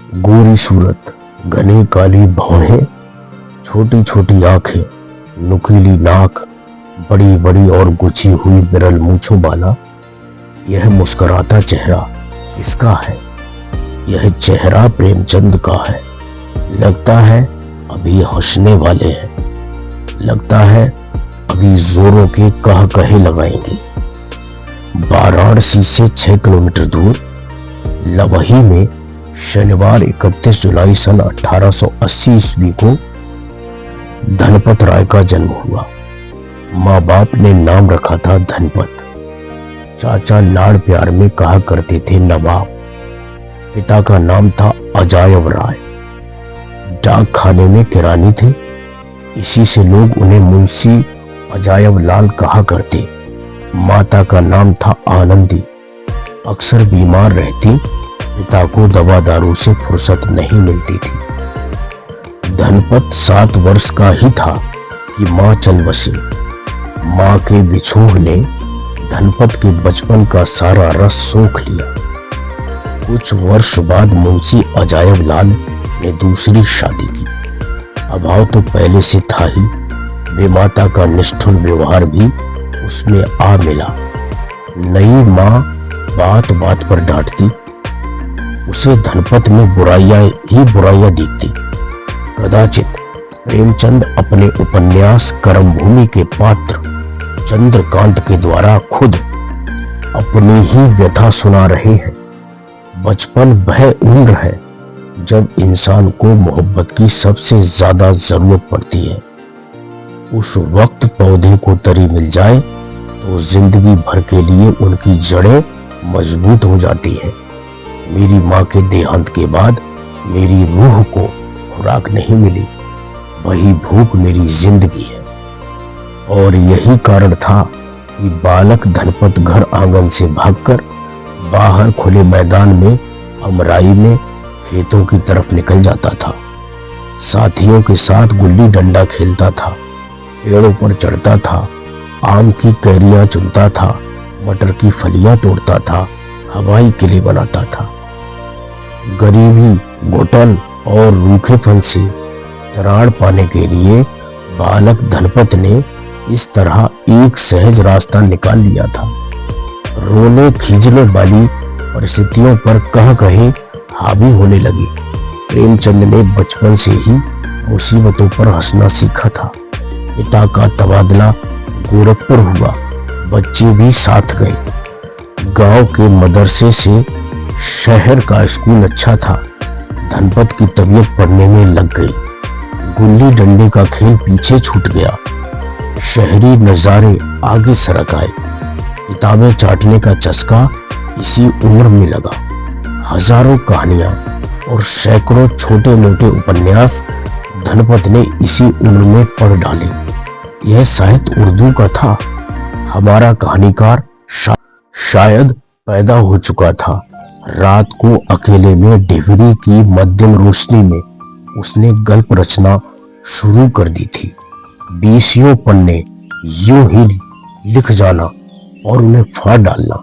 गोरी सूरत, घनी काली भौहें, छोटी छोटी आंखें, नुकीली नाक, बड़ी बड़ी और गुछी हुई विरल मूंछों वाला यह मुस्कुराता चेहरा किसका है? यह चेहरा प्रेमचंद का है। लगता है अभी हंसने वाले हैं, लगता है अभी जोरों के कह कहे लगाएंगे। वाराणसी से 6 किलोमीटर दूर लवही में शनिवार 31 जुलाई सन 1880 ईस्वी को धनपत राय का जन्म हुआ। माँ बाप ने नाम रखा था धनपत। चाचा लाड़ प्यार में कहा करते थे नवाब। पिता का नाम था अजायब राय। डाक खाने में किरानी थे, इसी से लोग उन्हें मुंशी अजायब लाल कहा करते। माता का नाम था आनंदी। अक्सर बीमार रहती, पिता को दवा दारू से फुर्सत नहीं मिलती थी। धनपत 7 वर्ष का ही था कि मां चल बसी। मां के विछोह ने धनपत के बचपन का सारा रस सोख लिया। कुछ वर्ष बाद मुंशी अजायब लाल ने दूसरी शादी की। अभाव तो पहले से था ही, बेमाता का निष्ठुर व्यवहार भी उसमें आ मिला। नई मां बात बात पर डांटती, उसे धनपत में बुराइयां ही बुराइयां दिखती। कदाचित प्रेमचंद अपने उपन्यास कर्मभूमि के पात्र चंद्रकांत के द्वारा खुद अपनी ही व्यथा सुना रहे हैं। बचपन वह उम्र है जब इंसान को मोहब्बत की सबसे ज्यादा जरूरत पड़ती है। उस वक्त पौधे को तरी मिल जाए तो जिंदगी भर के लिए उनकी जड़ें मजबूत हो जाती है। मेरी मां के देहांत के बाद मेरी रूह को खुराक नहीं मिली, वही भूख मेरी जिंदगी है। और यही कारण था कि बालक धनपत घर आंगन से भागकर बाहर खुले मैदान में अमराई में खेतों की तरफ निकल जाता था। साथियों के साथ गुल्ली डंडा खेलता था, पेड़ों पर चढ़ता था, आम की कैरियां चुनता था, मटर की फलियां तोड़ता था, हवाई किले बनाता था। गरीबी, घुटन और रूखेपन से त्राण पाने के लिए बालक धनपत ने इस तरह एक सहज रास्ता निकाल लिया था। रोने खींचने वाली परिस्थितियों पर कह कहे हावी होने लगी। प्रेमचंद ने बचपन से ही मुसीबतों पर हंसना सीखा था। पिता का तबादला गोरखपुर हुआ, बच्चे भी साथ गए। गांव के मदरसे से शहर का स्कूल अच्छा था। धनपत की तबीयत पढ़ने में लग गई। गुल्ली डंडे का खेल पीछे छूट गया। शहरी नजारे आगे सरक आए। किताबें चाटने का चस्का इसी उम्र में लगा। हजारों कहानियां और सैकड़ों छोटे मोटे उपन्यास धनपत ने इसी उम्र में पढ़ डाले। यह साहित्य उर्दू का था। हमारा कहानीकार शायद पैदा हो चुका था। रात को अकेले में डिहरी की मध्यम रोशनी में उसने गल्प रचना शुरू कर दी थी। 20 पन्ने यूं ही लिख जाना और उन्हें फाड़ डालना,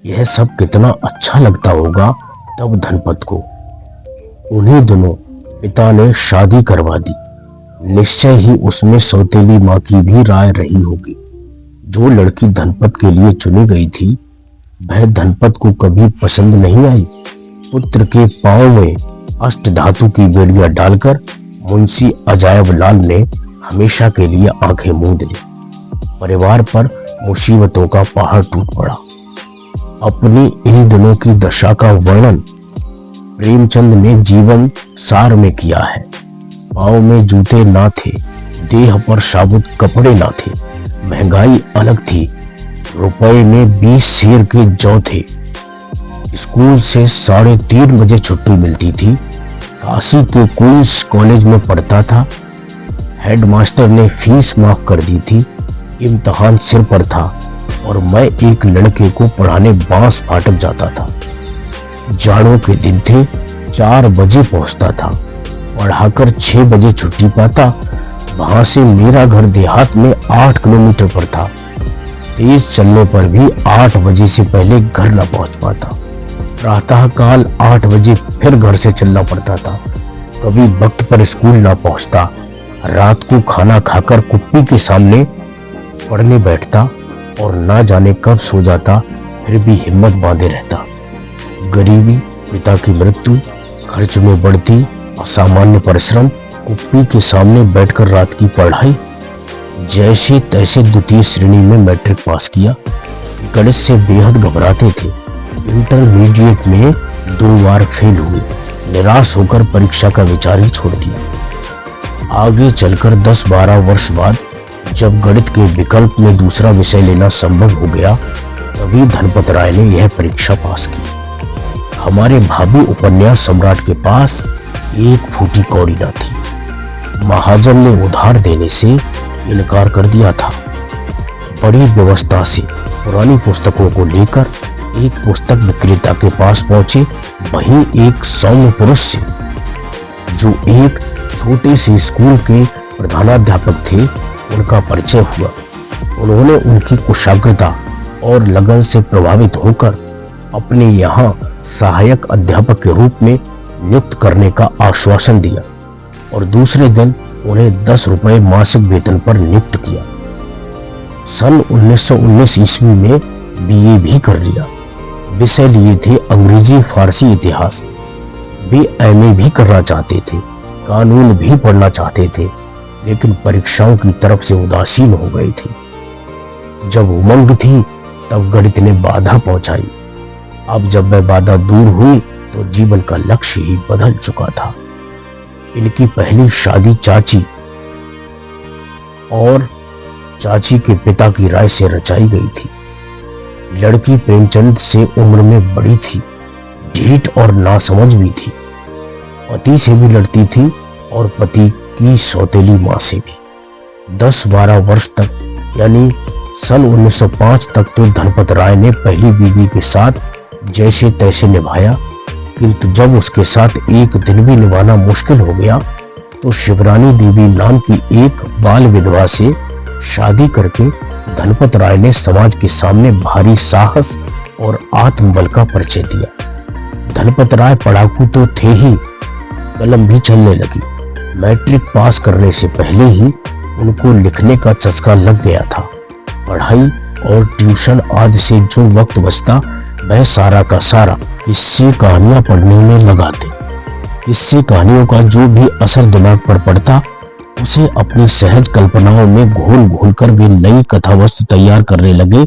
यह सब कितना अच्छा लगता होगा तब धनपत को। उन्हीं दिनों पिता ने शादी करवा दी। निश्चय ही उसमें सौतेली मां की भी राय रही होगी। जो लड़की धनपत के लिए चुनी गई थी वह धनपत को कभी पसंद नहीं आई। पुत्र के पांव में अष्ट धातु की बेड़ियां डालकर मुंशी अजायब लाल ने हमेशा के लिए आंखें मूंद ली। परिवार पर मुसीबतों का पहाड़ टूट पड़ा। अपनी इन दिनों की दशा का वर्णन प्रेमचंद ने जीवन सार में किया है। पांव में जूते ना थे, देह पर साबुत कपड़े ना थे, महंगाई अलग थी। रुपए में 20 शेर के जौ थे। स्कूल से 3:30 बजे छुट्टी मिलती थी। काशी के क्वींस कॉलेज में पढ़ता था। हेडमास्टर ने फीस माफ कर दी थी। इम्तिहान सिर पर था और मैं एक लड़के को पढ़ाने बांस फाटक जाता था। जाड़ों के दिन थे, 4 बजे पहुंचता था, पढ़ाकर 6 बजे छुट्टी पाता। वहां से मेरा घर देहात में 8 किलोमीटर पर था। तेज चलने पर भी 8 बजे से पहले घर न पहुंच पाता। प्रातःकाल 8 बजे फिर घर से चलना पड़ता था। कभी वक्त पर स्कूल ना पहुंचता, रात को खाना खाकर कुप्पी के सामने पढ़ने बैठता और ना जाने कब सो जाता, फिर भी हिम्मत बांधे रहता। गरीबी, पिता की मृत्यु, खर्च में बढ़ती, असामान्य परिश्रम, कुप्पी के सामने बैठकर रात की पढ़ाई। जैसे तैसे द्वितीय श्रेणी में मैट्रिक पास किया। गणित से बेहद घबराते थे। इंटरमीडिएट में 2 बार फेल हुए। निराश होकर परीक्षा का विचार ही छोड़ दिया। आगे चलकर 10-12 वर्ष बाद जब गणित के विकल्प में दूसरा विषय लेना संभव हो गया, तभी धनपत राय ने यह परीक्षा पास की। हमारे भावी उपन्यास सम्राट के पास एक फूटी कौड़ी न थी। महाजन ने उधार देने से इनकार कर दिया था। बड़ी व्यवस्था से पुरानी पुस्तकों को लेकर एक पुस्तक विक्रेता के पास पहुंचे। वहीं एक सौम्य पुरुष से, जो एक छोटे से स्कूल के प्रधानाध्यापक थे, उनका परिचय हुआ। उन्होंने उनकी कुशाग्रता और लगन से प्रभावित होकर अपने यहाँ सहायक अध्यापक के रूप में नियुक्त करने का आश्वासन दिया और दूसरे दिन उन्हें 10 रुपए मासिक वेतन पर नियुक्त किया। सन 1919 ईस्वी में बीए भी कर लिया। विषय लिए थे अंग्रेजी फारसी इतिहास। वे एमए भी करना चाहते थे, कानून भी पढ़ना चाहते थे, लेकिन परीक्षाओं की तरफ से उदासीन हो गए थे। जब उमंग थी तब गणित ने बाधा पहुंचाई। अब जब वह बाधा दूर हुई तो जीवन का लक्ष्य ही बदल चुका था। इनकी पहली शादी चाची और चाची के पिता की राय से रचाई गई थी। लड़की प्रेमचंद से उम्र में बड़ी थी, ढीठ और नासमझ भी थी। पति से भी लड़ती थी और पति की सौतेली मां से भी। 10-12 वर्ष तक यानी सन 1905 तक तो धनपत राय ने पहली बीवी के साथ जैसे तैसे निभाया, किंतु जब उसके साथ एक दिन भी निभाना मुश्किल हो गया तो शिवरानी देवी नाम की एक बाल विधवा से शादी करके धनपत राय ने समाज के सामने भारी साहस और आत्मबल का परिचय दिया। धनपत राय पढ़ाकू तो थे ही, कलम भी चलने लगी। मैट्रिक पास करने से पहले ही उनको लिखने का चस्का लग गया था। पढ़ाई और ट्यूशन आदि से जो वक्त बचता, वह सारा का सारा किस्से कहानियां पढ़ने में लगाते। किस्से कहानियों का जो भी असर दिमाग पर पड़ता, उसे अपनी सहज कल्पनाओं में घोल घोल कर वे नई कथा वस्तु तैयार करने लगे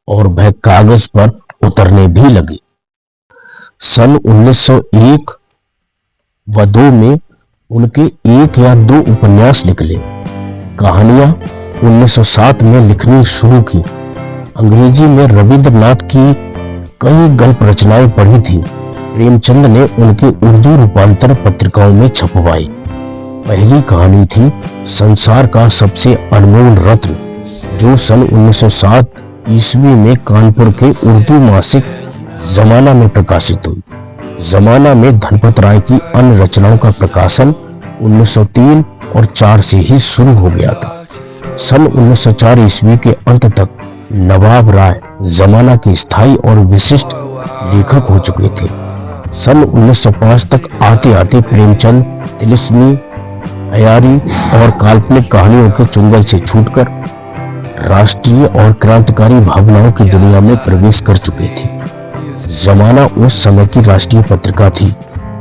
और वह कागज पर उतरने भी लगे। सन 1901 व 2 में उनके 1 या 2 उपन्यास निकले। कहानियां 1907 में लिखनी शुरू की। अंग्रेजी में रविंद्रनाथ की कई गल्प रचनाएं पढ़ी थी। प्रेमचंद ने उनके उर्दू रूपांतर पत्रिकाओं में छपवाई। पहली कहानी थी संसार का सबसे अनमोल रत्न, जो सन 1907 ईस्वी में कानपुर के उर्दू मासिक जमाना में प्रकाशित हुई। जमाना में धनपत राय की अन्य रचनाओं का प्रकाशन 1903 और 4 से ही शुरू हो गया था। सन 1904 ईस्वी के अंत तक नवाब राय जमाना के स्थायी और विशिष्ट लेखक हो चुके थे। सन 1905 तक आते आते प्रेमचंद तिलिस्मी, अयारी और काल्पनिक कहानियों के चुंगल से छूटकर राष्ट्रीय और क्रांतिकारी भावनाओं की दुनिया में प्रवेश कर चुके थे। जमाना उस समय की राष्ट्रीय पत्रिका थी।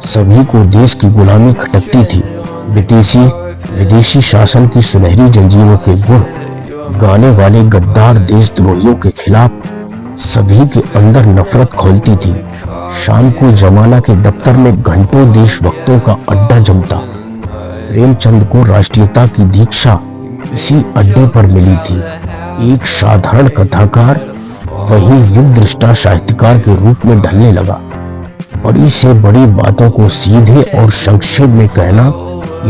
सभी को देश की गुलामी खटकती थी। विदेशी शासन की सुनहरी जंजीरों के गुण गाने वाले गद्दार देशद्रोहियों के खिलाफ सभी के अंदर नफरत खोलती थी। शाम को जमाना के दफ्तर में घंटों देशभक्तों का अड्डा जमता। प्रेमचंद को राष्ट्रीयता की दीक्षा इसी अड्डे पर मिली थी। एक साधारण कथाकार वही युग दृष्टा साहित्यकार के रूप में ढलने लगा। बड़ी से बड़ी बातों को सीधे और संक्षेप में कहना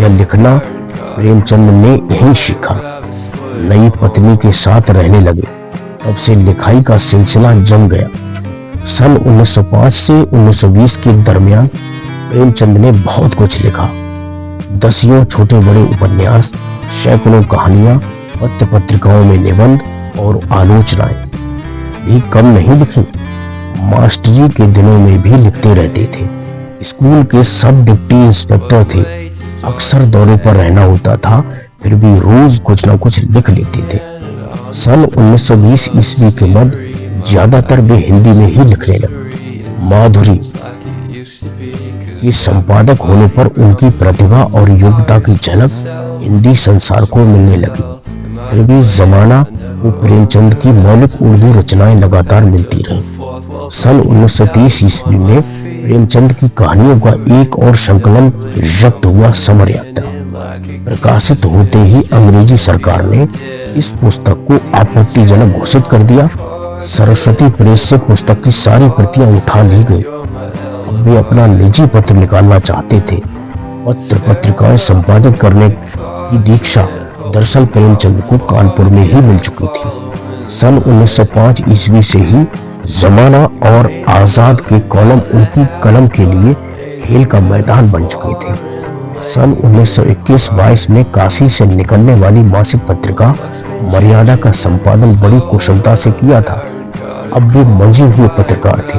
या लिखना प्रेमचंद ने यही सीखा। नई पत्नी के साथ रहने लगे, तब से लिखाई का सिलसिला जम गया। सन 1905 से 1920 के दरमियान प्रेमचंद ने बहुत कुछ लिखा। दसियों छोटे बड़े उपन्यास, सैकड़ों कहानियां, पत्र पत्रिकाओं में निबंध और आलोचनाएं भी कम नहीं लिखी। मास्टरी के दिनों में भी लिखते रहते थे। स्कूल के सब डिप्टी इंस्पेक्टर थे, अक्सर दौरे पर रहना होता था, फिर भी रोज कुछ न कुछ लिख लेते थे। सन 1920 ईस्वी के मध्य ज्यादातर वे हिंदी में ही लिखने लगे। माधुरी के संपादक होने पर उनकी प्रतिभा और योग्यता की झलक हिंदी संसार को मिलने लगी। फिर भी जमाना को प्रेमचंद की मौलिक उर्दू रचनाएं लगातार मिलती रहीं। सन 1930 ईस्वी में प्रेमचंद की कहानियों का एक और संकलन जब्त हुआ, समर यात्रा। प्रकाशित होते ही अंग्रेजी सरकार ने इस पुस्तक को आपत्तिजनक घोषित कर दिया। सरस्वती प्रेस से पुस्तक की सारी प्रतियां उठा ली गई। अब वे अपना निजी पत्र निकालना चाहते थे। पत्र पत्रिकाएं संपादित करने की दीक्षा दरअसल प्रेमचंद को कानपुर में ही मिल चुकी थी। सन 1905 ईस्वी से ही जमाना और आजाद के कॉलम उनकी कलम के लिए खेल का मैदान बन चुके थे। सन 1921-22 में काशी से निकलने वाली मासिक पत्रिका मर्यादा का संपादन बड़ी कुशलता से किया था। अब वे मंझे हुए पत्रकार थे।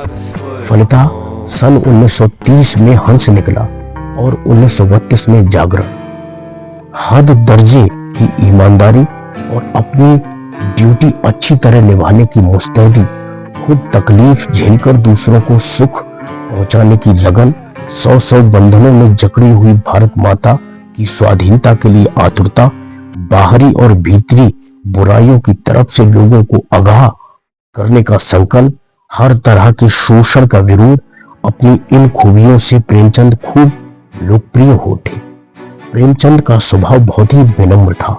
फलिता सन 1930 में हंस निकला और 1932 में जागरण। हद दर्जे की ईमानदारी और अपनी ड्यूटी अच्छी तरह निभाने की मुस्तैदी, खुद तकलीफ झेलकर दूसरों को सुख पहुंचाने की लगन, 100 बंधनों में जकड़ी हुई भारत माता की स्वाधीनता के लिए आतुरता, बाहरी और भीतरी बुराइयों की तरफ से लोगों को आगाह करने का संकल्प, हर तरह के शोषण का विरोध, अपनी इन खूबियों से प्रेमचंद खूब लोकप्रिय हो उठे। प्रेमचंद का स्वभाव बहुत ही विनम्र था,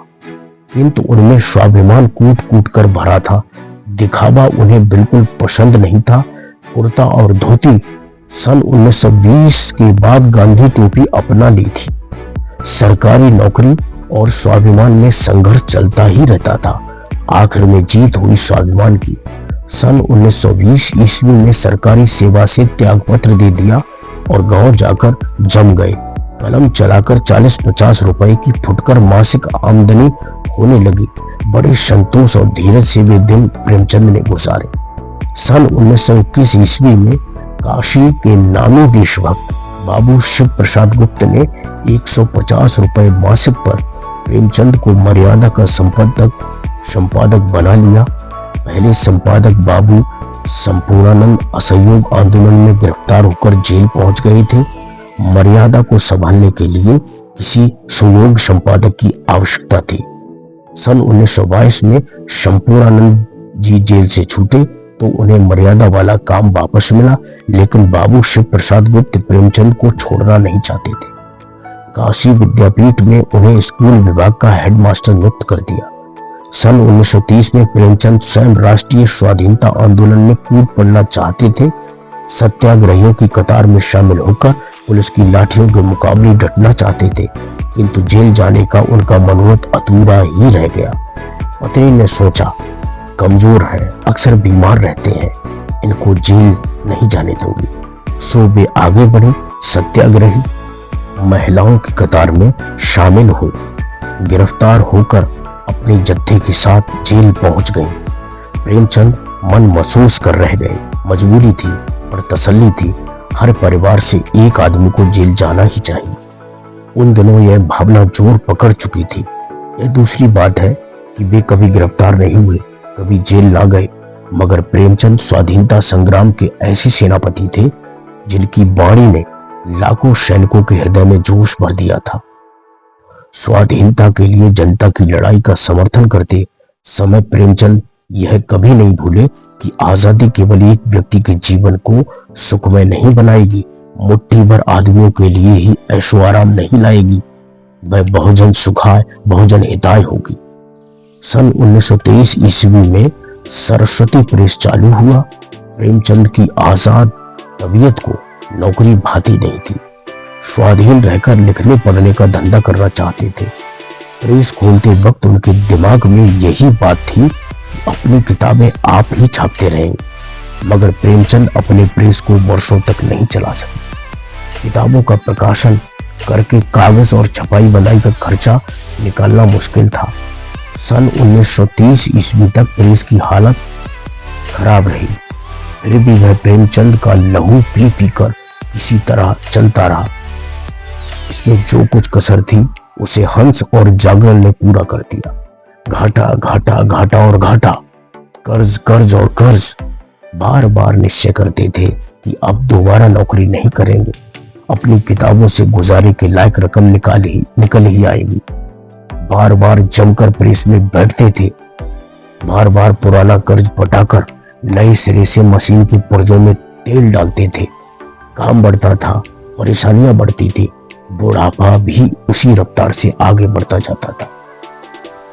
किंतु उनमें स्वाभिमान कूट कूट कर भरा था। दिखावा उन्हें बिल्कुल पसंद नहीं था। कुर्ता और धोती सन 1920 के बाद गांधी टोपी अपना ली थी। सरकारी नौकरी और स्वाभिमान में संघर्ष चलता ही रहता था। आखिर में जीत हुई स्वाभिमान की। सन 1920 ईस्वी में सरकारी सेवा से त्यागपत्र दे दिया और गांव जाकर जम गए। कलम चलाकर 40-50 रुपए की फुटकर मासिक आमदनी होने लगी। बड़े संतोष और धीरज से वे दिन प्रेमचंद ने गुजारे। सन 1921 ईस्वी में काशी के नामी देशभक्त बाबू शिव प्रसाद गुप्त ने 150 रुपए मासिक पर प्रेमचंद को मर्यादा का संपादक बना लिया। पहले संपादक बाबू संपूर्णानंद असहयोग आंदोलन में गिरफ्तार होकर जेल पहुंच गए थे। मर्यादा को संभालने के लिए किसी सुयोग्य संपादक की आवश्यकता थी। सन 1922 में संपूर्णानंद जी जेल से छूटे तो उन्हें मर्यादा वाला काम वापस मिला, लेकिन बाबू शिव प्रसाद गुप्त प्रेमचंद को छोड़ना नहीं चाहते थे। काशी विद्यापीठ में उन्हें स्कूल विभाग का हेडमास्टर नियुक्त कर दिया। सन 1930 में प्रेमचंद स्वयं राष्ट्रीय स्वाधीनता आंदोलन में कूद पड़ना चाहते थे। सत्याग्रहियों की कतार में शामिल होकर पुलिस की लाठियों के मुकाबले डटना चाहते थे, किंतु जेल जाने का उनका मनोरथ अधूरा ही रह गया। पत्नी ने सोचा, कमजोर है, अक्सर बीमार रहते हैं, इनको जेल नहीं जाने दूंगी। सो वे आगे बढ़े, सत्याग्रही महिलाओं की कतार में शामिल हो गिरफ्तार होकर अपने जत्थे के साथ जेल पहुंच गए। प्रेमचंद मन महसूस कर रह गए। मजबूरी थी और तसल्ली थी, हर परिवार से एक आदमी को जेल जाना ही चाहिए। उन दिनों यह भावना जोर पकड़ चुकी थी। यह दूसरी बात है कि वे कभी गिरफ्तार नहीं हुए, कभी जेल ना गए, मगर प्रेमचंद स्वाधीनता संग्राम के ऐसे सेनापति थे जिनकी वाणी ने लाखों सैनिकों के हृदय में जोश भर दिया था। स्वाधीनता के लिए जनता की लड़ाई का समर्थन करते समय प्रेमचंद यह कभी नहीं भूले कि आजादी केवल एक व्यक्ति के जीवन को सुखमय नहीं बनाएगी, मुट्ठी भर आदमियों के लिए ही ऐशो आराम नहीं लाएगी, वह बहुजन सुखाय बहुजन हिताय होगी। सन 1923 ईस्वी में सरस्वती प्रेस चालू हुआ। प्रेमचंद की आजाद तबीयत को नौकरी भाती नहीं थी। स्वाधीन रहकर लिखने पढ़ने का धंधा करना चाहते थे। प्रेस खोलते वक्त उनके दिमाग में यही बात थी कि अपनी किताबें आप ही छापते रहेंगे, मगर प्रेमचंद अपने प्रेस को वर्षों तक नहीं चला सके। किताबों का प्रकाशन करके कागज और छपाई बनाई का खर्चा निकालना मुश्किल था। सन 1930 ईस्वी तक प्रेस की हालत खराब रही। फिर भी वह प्रेमचंद का लहू पी पी कर किसी तरह चलता रहा। इसमें जो कुछ कसर थी उसे हंस और जागरण ने पूरा कर दिया। घाटा घाटा घाटा और घाटा, कर्ज कर्ज और कर्ज। बार बार निश्चय करते थे कि अब दोबारा नौकरी नहीं करेंगे, अपनी किताबों से गुजारे के लायक रकम निकल ही आएगी। बार बार जमकर प्रेस में बैठते थे, बार बार पुराना कर्ज पटाकर नए सिरे से मशीन के पुर्जों में तेल डालते थे। काम बढ़ता था, परेशानियां बढ़ती थी, बुढ़ापा भी उसी रफ्तार से आगे बढ़ता जाता था।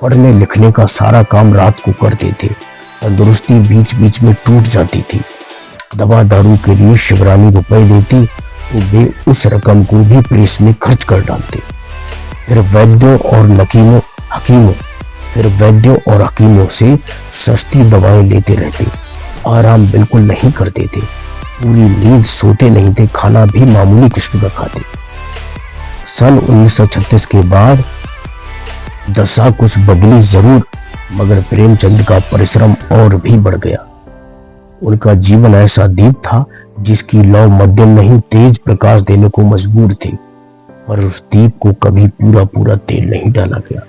पढ़ने लिखने का सारा काम रात को करते थे, तंदुरुस्ती बीच बीच में टूट जाती थी। दवा दारू के लिए शिवरानी रुपए देती तो वे उस रकम को भी प्रेस में खर्च कर डालते। फिर वैद्यों और हकीमों से सस्ती दवाएं लेते रहते। आराम बिल्कुल नहीं करते थे, पूरी नींद सोते नहीं थे, खाना भी मामूली किस्म का खाते। सन 1936 के बाद दशा कुछ बदली जरूर, मगर प्रेमचंद का परिश्रम और भी बढ़ गया। उनका जीवन ऐसा दीप था जिसकी लौ मध्यम नहीं तेज प्रकाश देने को मजबूर थी, पर उस दीप को कभी पूरा पूरा तेल नहीं डाला गया।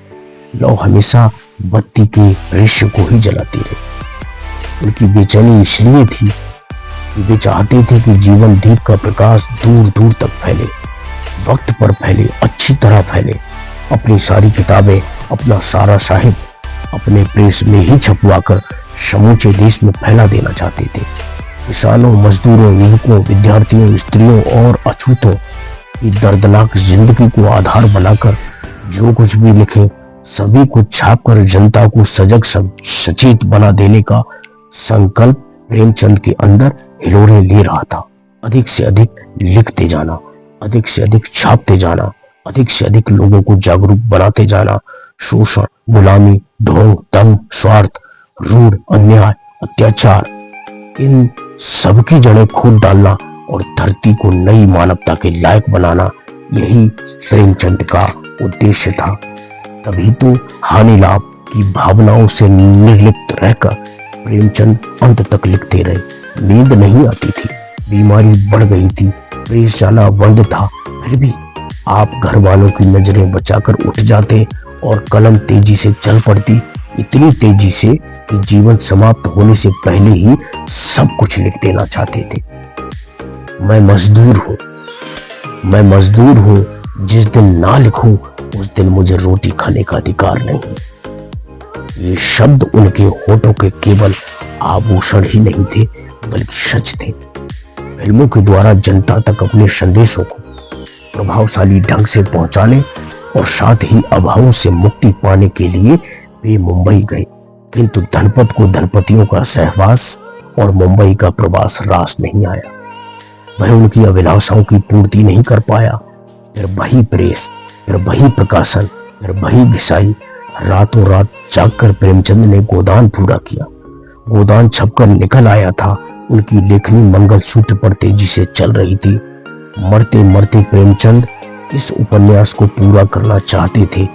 लौ हमेशा बत्ती के रेशे को ही जलाती रही। उनकी बेचैनी इसलिए थी कि वे चाहते थे कि जीवन दीप का प्रकाश दूर दूर तक फैले, वक्त पर फैले, अच्छी तरह फैले। अपनी सारी किताबें, अपना सारा साहित्य अपने प्रेस में ही छपवाकर समूचे देश में फैला देना चाहते थे। किसानों, मजदूरों, युवकों, विद्यार्थियों, स्त्रियों और अछूतों की दर्दनाक जिंदगी को आधार बनाकर जो कुछ भी लिखे सभी को छापकर जनता को सजग सचेत बना देने का संकल्प प्रेमचंद के अंदर हिलोरे ले रहा था। अधिक से अधिक लिखते जाना, अधिक से अधिक छापते जाना, अधिक से अधिक लोगों को जागरूक बनाते जाना। शोषण, गुलामी, ढोंग, दंग, स्वार्थ, रूढ़, अन्याय, अत्याचार, इन सबकी जड़ें खोद डालना और धरती को नई मानवता के लायक बनाना, यही प्रेमचंद का उद्देश्य था। तभी तो हानि लाभ की भावनाओं से निर्लिप्त रहकर प्रेमचंद अंत तक लिखते रहे। नींद नहीं आती थी, बीमारी बढ़ गई थी, प्रेस जाना बंद था, फिर भी आप घर वालों की नजरें बचाकर उठ जाते और कलम तेजी से चल पड़ती, इतनी तेजी से कि जीवन समाप्त होने से पहले ही सब कुछ लिख देना चाहते थे। मैं मजदूर हूं, जिस दिन ना लिखूं उस दिन मुझे रोटी खाने का अधिकार नहीं। ये शब्द उनके होठों के केवल आभूषण ही नहीं थे, बल्कि सच थे। फिल्मों के द्वारा जनता तक अपने संदेशों को प्रभावशाली ढंग से पहुंचाने और साथ ही अभावों से मुक्ति पाने के लिए वे मुंबई गए, किंतु धनपत को धनपतियों का सहवास और मुंबई का प्रवास रास नहीं आया। वह उनकी अभिलाषाओं की पूर्ति नहीं कर पाया। फिर वही प्रेस, फिर वही प्रकाशन, फिर वही घिसाई। रातों रात जागकर प्रेमचंद ने गोदान पूरा किया। गोदान छपकर निकल आया था। उनकी लेखनी मंगलसूत्र पर तेजी से चल रही थी। मरते मरते प्रेमचंद इस उपन्यास को पूरा करना चाहते थे।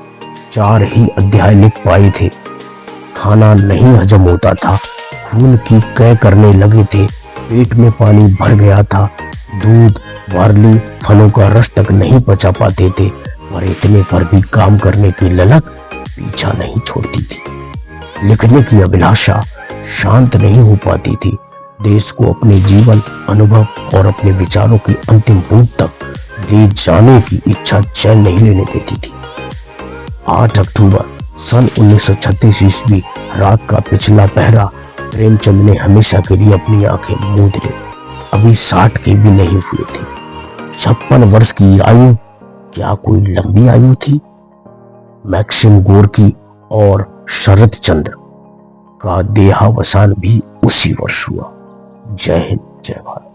4 ही अध्याय लिख पाए थे। खाना नहीं हजम होता था, खून की कै करने लगे थे, पेट में पानी भर गया था, दूध, बार्ली, फलों का रस तक नहीं पचा पाते थे, पर इतने पर भी काम करने की ललक पीछा नहीं छोड़ती थी। लिखने की अभिलाषा शांत नहीं हो पाती थी। देश को अपने जीवन, अनुभव और अपने विचारों की अंतिम बूंद तक दे जाने की इच्छा चैन नहीं लेने देती थी। 8 अक्टूबर सन 1936 ईस्वी रात का पिछला पहरा प्रेमचंद ने हमेशा के लिए अपनी आंखें मूंद ली। अभी 60 के भी नहीं हुए थे। 56 वर्ष की आयु क्या कोई लंबी आयु थी? मैक्सिम गोर्की और शरद चंद्र का देहावसान भी उसी वर्ष हुआ। जय हिंद, जय भारत।